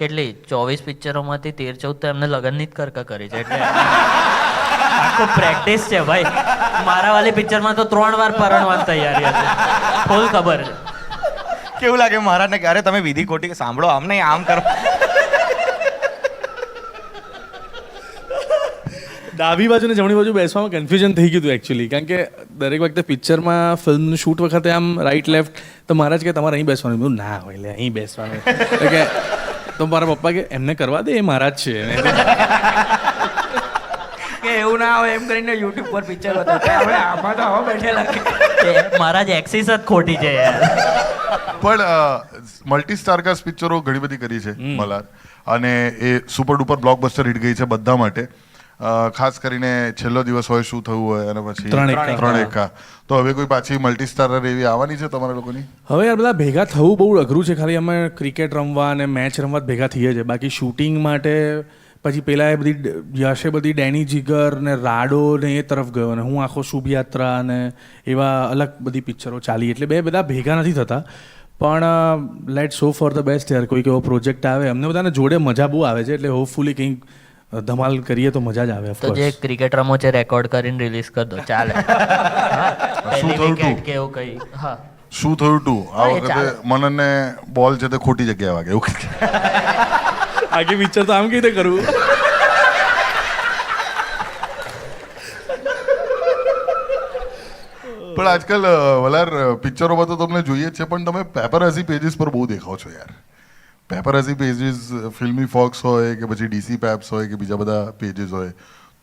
કેટલી 24 પિક્ચરોમાંથી 13-14 તો એમને લગ્નની જ કરકા કરી છે, એટલે આખું પ્રેક્ટિસ છે ભાઈ. મારા વાલી પિક્ચરમાં તો 3 વાર પરણવાની તૈયારી હતી, ફૂલ ખબર છે. કેવું લાગે મહારાજને કે અરે તમે વિધિ ખોટી સાંભળો, આમ નહીં આમ કરો? ડાબી બાજુ ને જમણી બાજુ બેસવામાં કન્ફ્યુઝન થઈ ગયું હતું એકચ્યુઅલી, કારણ કે દરેક વખતે પિક્ચરમાં ફિલ્મનું શૂટ વખતે આમ રાઈટ લેફ્ટ તો મહારાજ કે તમારે અહીં બેસવાનું, મેં ના હોય એટલે અહીં બેસવાનું. એટલે કે તો મારા પપ્પા કે એમને કરવા દે, એ મહારાજ છે. કે એવું ના હોય એમ કરીને યુટ્યુબ પર પિક્ચર બતાવતા હવે આમાં તો હવે બેઠેલા મારા જ એક્સિસ જ ખોટી છે યાર. પણ મલ્ટી સ્ટારકાસ્ટ પિક્ચરો ઘણી બધી કરી છે મલ્હાર, અને એ સુપર ડુપર બ્લોકબસ્ટર હિટ ગઈ છે બધા માટે. ખાસ કરીને છેલ્લો દિવસ હોય, શું થયું હોય, અને પછી ત્રણ એકા. તો હવે કોઈ પાછી મલ્ટી સ્ટારર એવી આવવાની છે તમારા લોકોની? હવે યાર બધા ભેગા થવું બહુ અઘરું છે. ખાલી અમે ક્રિકેટ રમવા અને મેચ રમવા જ ભેગા થઈએ છીએ. બાકી શૂટિંગ માટે પછી પેલા એ બધી યશે બધી ડેની જીગર ને રાડો ને એ તરફ ગયો, અને હું આખો શુભયાત્રા અને એવા અલગ બધી પિક્ચરો ચાલી, એટલે બધા ભેગા નથી થતા. પણ let's hope for the best યાર. કોઈક એવો પ્રોજેક્ટ આવે, અમને બધાને જોડે મજા બહુ આવે છે, એટલે હોપફુલી કંઈક ધમાલ કરીએ તો મજા જ આવે. તો જે ક્રિકેટ રમો છે રેકોર્ડ કરીને રિલીઝ કરી દો, ચાલે. શું થયું તું? કે એવું કઈ? હા, શું થયું તું આ વખતે? મનનને બોલ છે તે ખોટી જગ્યાએ વાગે એવું કંઈક. આખી પિક્ચર તો આમ કઈ રીતે કરવું? પણ આજકાલ વલાર પિક્ચરોમાં તો તમને જોઈએ જ છે, પણ તમે પેપરઝી પેજીસ પર બહુ દેખાવ છો યાર. પેપરઝી પેજીસ ફિલ્મી ફોક્સ હોય કે પછી DC પેપ્સ હોય કે બીજા બધા પેજીસ હોય,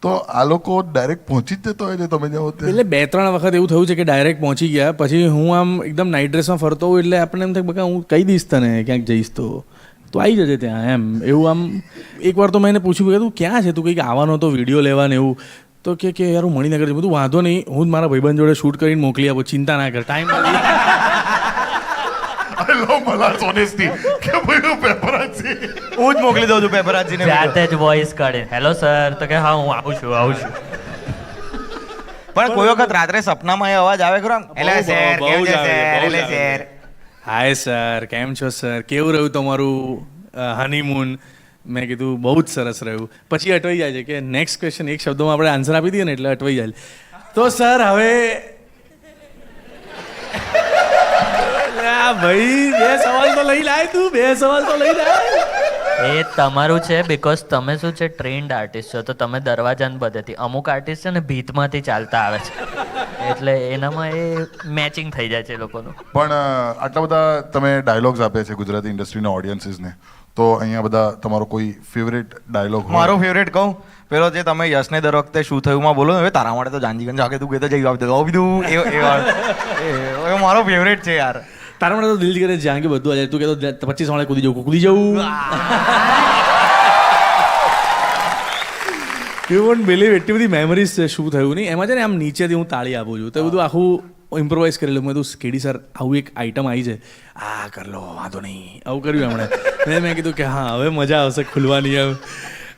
તો આ લોકો ડાયરેક્ટ પહોંચી જ જતા હોય છે તમે જાઓ તે? એટલે 2-3 વખત એવું થયું છે કે ડાયરેક્ટ પહોંચી ગયા. પછી હું આમ એકદમ નાઇટ ડ્રેસમાં ફરતો હોઉં એટલે આપણને એમ થાય બકા હું કહી દઈશ તને ક્યાંક જઈશ તો આવી જજે ત્યાં એમ. એવું આમ એકવાર તો મેં એને પૂછ્યું કે તું ક્યાં છે, તું કંઈક આવવાનો હતો વિડીયો લેવાને એવું, તો કે યાર હું મણિનગર બધું વાંધો નહીં, હું જ મારા ભાઈબંધ જોડે શૂટ કરીને મોકલી આપું, ચિંતા ના કર, ટાઈમ હું જ મોકલી દઉં છું પેપરાજીને. જાતે જ વોઇસ કાઢે, હેલો સર, તો કે હા હું આવું છું. પણ કોઈ વખત રાત્રે સપનામાં એ અવાજ આવે ખરો, એલે સર કેમ છે સર, એલે સર. હાય સર, કેમ છો સર, કેવું રહ્યું તમારું હનીમૂન? મેં કીધું બહુ જ સરસ રહ્યું. પછી અટવાઈ જાય છે કે નેક્સ્ટ ક્વેશ્ચન એક શબ્દમાં આપણે આન્સર આપી દઈએ ને એટલે અટવાઈ જાય. તો સર હવે ભાઈ 2 સવાલ તો લઈ લાય, તું 2 સવાલ તો લઈ લાય. એ તમારું છે બીકોઝ તમે શું છે ટ્રેન્ડ આર્ટિસ્ટ છો, તો તમે દરવાજાને બધેથી, અમુક આર્ટિસ્ટ છે ને ભીતમાંથી ચાલતા આવે છે, એટલે એનામાં એ મેચિંગ થઈ જાય છે એ લોકોનું. પણ આટલા બધા તમે ડાયલોગ્સ આપે છે ગુજરાતી ઇન્ડસ્ટ્રીના ઓડિયન્સીસને, તો અહીંયા બધા તમારો કોઈ ફેવરેટ ડાયલોગ? મારો ફેવરેટ કહું, પેલો જે તમે યશને દર વખતે શું થયું માં બોલો, હવે તારા માટે તો જાનજીગંજ આગે તું કહેતો જઈ આવી દઉં, એ મારો ફેવરેટ છે યાર. તારા માટે તો દિલ કરે જ્યાં કે બધું આ જાય, તું કહેતો 25 વાળે કૂદી જવું. યુ વોન્ટ બિલીવ એટલી બધી મેમરીઝ છે શું થયું નહીં એમાં. છે ને આમ નીચેથી હું તાળી આપું છું, તો બધું આખું ઇમ્પ્રોવાઇઝ કરેલું. મેં કીધું કેડી સર આવું એક આઈટમ આવી છે, આ કર લો, વાંધો નહીં, આવું કર્યું એમણે. મેં કીધું કે હા હવે મજા આવશે ખુલવાની. એમ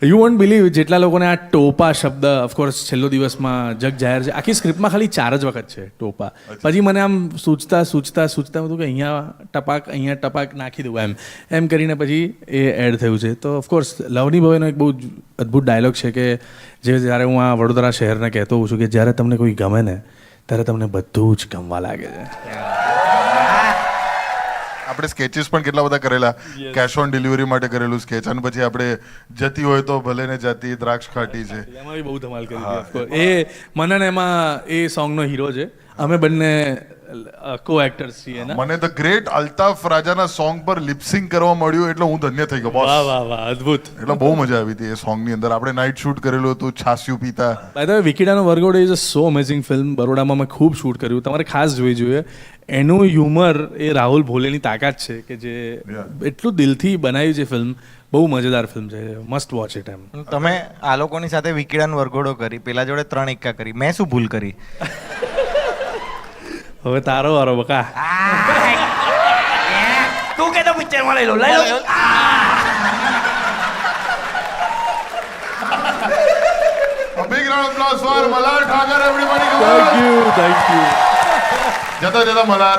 યુ વોન્ટ બિલીવ જેટલા લોકોને આ ટોપા શબ્દ ઓફકોર્સ છેલ્લો દિવસમાં જગ જાહેર છે. આખી સ્ક્રિપ્ટમાં ખાલી 4 જ વખત છે ટોપા. પછી મને આમ સૂચતા હતું કે અહીંયા ટપાક નાખી દઉં એમ કરીને પછી એ એડ થયું છે. તો ઓફકોર્સ લવની ભવેનો એક બહુ અદ્ભુત ડાયલોગ છે કે જે જ્યારે હું આ વડોદરા શહેરને કહેતો હોઉં છું કે જ્યારે તમને કોઈ ગમે ને ત્યારે તમને બધું જ ગમવા લાગે છે. આપણે સ્કેચીસ પણ કેટલા બધા કરેલા, કેશ ઓન ડિલિવરી માટે કરેલું સ્કેચ, અને પછી આપણે જતી હોય તો ભલે ને જાતી દ્રાક્ષ ખાટી છે, એમાં બી બહુ ધમાલ કરી હતી ઓફકોર્સ. એ મનન એમાં એ સોંગનો હીરો છે, અમે બંને કો એક્ટર્સ છીએ ને. મને ધ ગ્રેટ અલ્તાફ રાજાના સોંગ પર લિપસિંગ કરવા મળ્યું એટલે હું ધન્ય થઈ ગયો બોસ. વાહ અદ્ભુત. એટલે બહુ મજા આવી હતી એ સોંગની અંદર. આપણે નાઇટ શૂટ કરેલું હતું, છાસ્યું પીતા. બાય ધ વે વિકીડાનો વરઘોડો is a so amazing film. બરોડામાં મેં ખૂબ શૂટ કર્યું, તમારે ખાસ જોઈ જોઈએ. એનું હ્યુમર એ રાહુલ ભોલેની તાકાત છે કે જે એટલું દિલથી બનાવ્યું છે ફિલ્મ. બહુ મજેદાર ફિલ્મ છે, મસ્ટ વોચ ઇટ. એમ તમે આ લોકોની સાથે વિકીડાનો વરઘોડો કરી, પેલા જોડે 3 એકા કરી, મેં શું ભૂલ કરી? હવે તારો વારો બકા. તું કે તો પિક્ચરમાં લઈ લો. Big round of applause for Malhar Thakur, everybody. Thank you. જતા Malhar,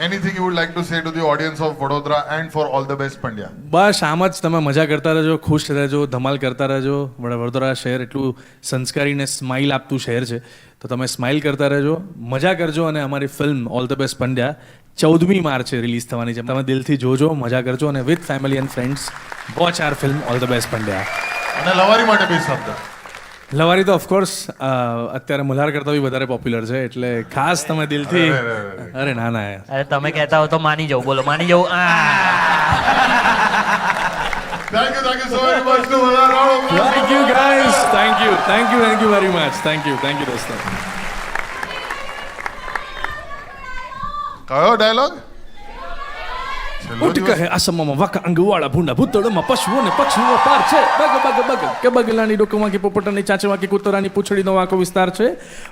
anything you would like to say to the audience of Vadodara and for all the best Pandya? બસ આમ જ તમે મજા કરતા રહેજો, ખુશ રહેજો, ધમાલ કરતા રહેજો. વડોદરા શહેર એટલું સંસ્કારી ને સ્માઇલ આપતું શહેર છે, તો તમે સ્માઇલ કરતા રહેજો, મજા કરજો. અને અમારી film all the best Pandya 14મી માર્ચે રિલીઝ થવાની છે. તમે દિલથી જોજો, મજા કરજો અને with family and friends watch our film all the best Pandya. અને લવારી માટે બે શબ્દ. લવારી તો ઓફકોર્સ અત્યારે મલ્હાર કરતાં બી વધારે પોપ્યુલર છે, એટલે ખાસ તમે દિલથી. અરે ના ના યાર, અરે તમે કહેતા હો તો માની જાઉં. બોલો, માની જાઉં. Thank you so very much to Vadodara. Thank you guys, thank you very much, thank you દોસ્તો. કયો ડાયલોગ? ઉઠ કહે આસમામાં વાકા અંગવાળા ભૂંડા ભૂતળમાં પશુઓ ને પક્ષીઓ પાર છે. બગ બગ બગ કે બગલાની ડોકમાં કે પોપટાની ચાંચવા કે કૂતરાની પૂંછડીનો વાંકો વિસ્તાર છે.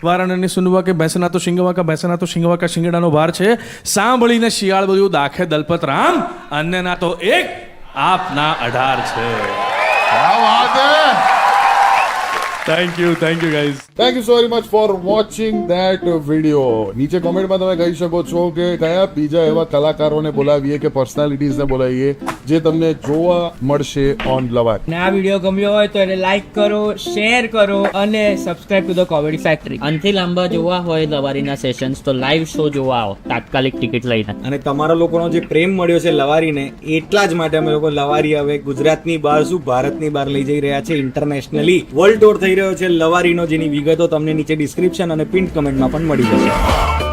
વારાણની સુનવા કે બેસના તો શિંગવા કા શિંગડાનો ભાર છે. સાંભળીને શિયાળ બધું દાખે દલપત રામ, અન્યના તો એક આપના 18 છે. क्या बात है? Thank you guys. Thank you so very much for watching that video. નીચે કોમેન્ટમાં તમે કહી શકો છો કે કયા બીજા એવા કલાકારોને બોલાવીએ કે પર્સનાલિટીઝને બોલાવીએ જે તમને જોવા મળશે ઓન લવારી. ને આ વિડીયો ગમ્યો હોય તો એને લાઈક કરો, શેર કરો અને subscribe to the comedy factory. આનથી લાંબા જોવા હોય લવારીના સેશન્સ તો લાઈવ શો જોવા આવો તાત્કાલિક ટિકિટ લઈને. અને તમારા લોકોનો જે પ્રેમ મળ્યો છે લવારીને, એટલા જ માટે અમે લોકો લવારી હવે ગુજરાતની બહાર શું ભારતની બહાર લઈ જઈ રહ્યા છે. ઇન્ટરનેશનલી વર્લ્ડ ટૂર થઈ રહ્યો છે લવારીનો, જેની વિગતો તમને નીચે ડિસ્ક્રિપ્શન અને પિન કમેન્ટમાં પણ મળી જશે.